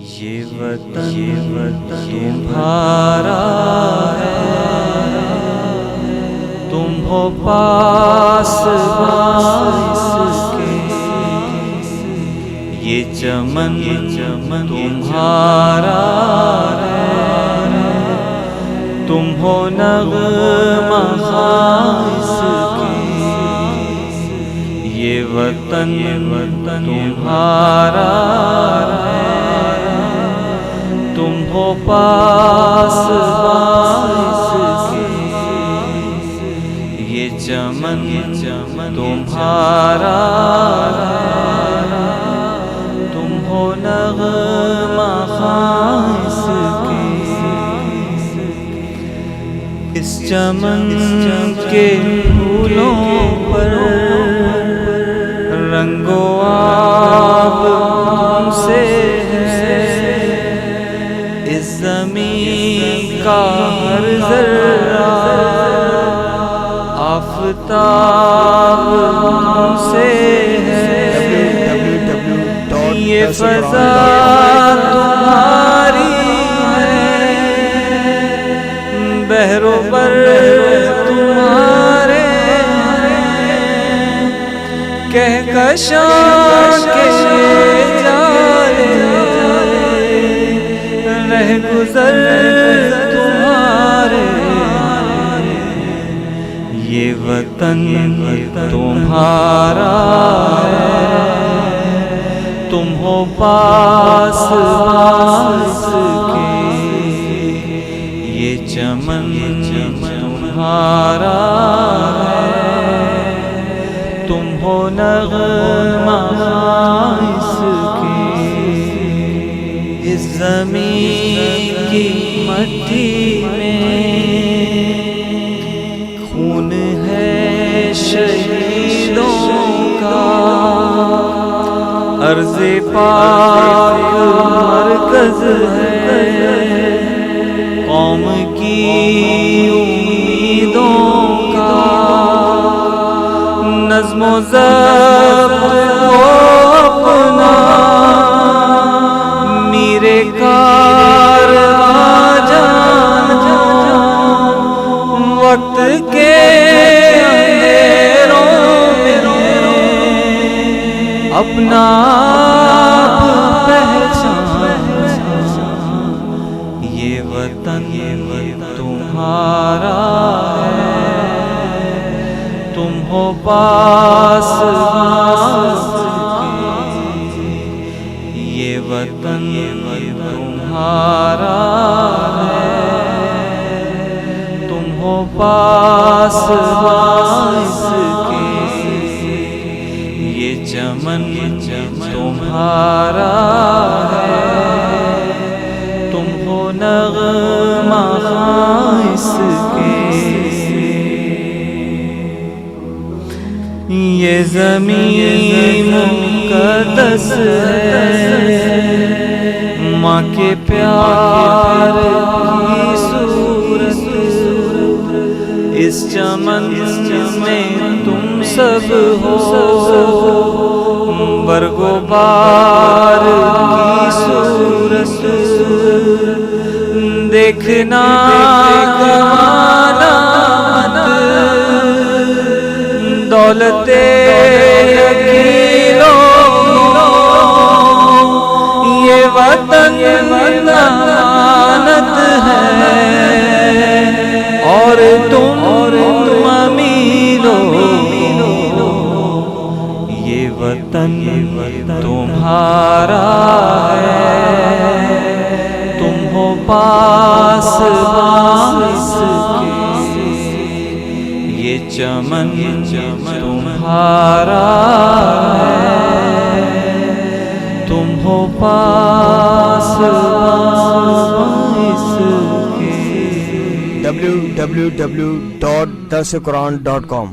ये वतन तुम्हारा है, तुम हो पास इसके। ये चमन तुम्हारा है, तुम हो नग़मा इसके। ये वतन तुम्हारा है, तुम हो पास इसके। ये चमन तुम्हारा है, तुम हो नग़मा इसके। इस चमन के फूलों पर रंगो आब तुमसे है। इस ज़मीं का हर ज़र्रा आफ़ताब तुमसे है। ये फ़ज़ा तुम्हारी है, बहरो पर तुम्हारे कहकशां के जाए रह गुज़र तुम्हारे। ये वतन तुम्हारा है, तुम हो पास इसके। ये चमन तुम्हारा है, तुम हो नग़मा इसके। इस ज़मीन की मट्टी में खून है शहीदों का। अर्ज़े पाक मरकज़ है कौम की उम्मीदों का। नज़्म व ज़ब्त को अपना मीरे कारवां जानो। वक्त के अंधेरों में अपना पहचान। ये वतन तुम्हारा है, तुम हो पास इसके। ये वतन तुम्हारा है, तुम हो पास इसके। ये चमन तुम्हारा है, तुम हो नग़मा इसके। ये ज़मीन मुक़द्दस है, माँ के प्यार की सूरत। इस चमन में तुम सब हो, बरगो बार की सूरत। देखना गवाना दौलते यकीनों। ये वतन अमानत है और तुम अमीरों। ये वतन तुम्हारा है, तुम हो पास इसके। ये चमन तुम्हारा है, तुम हो पास इसके। www.dasquran.com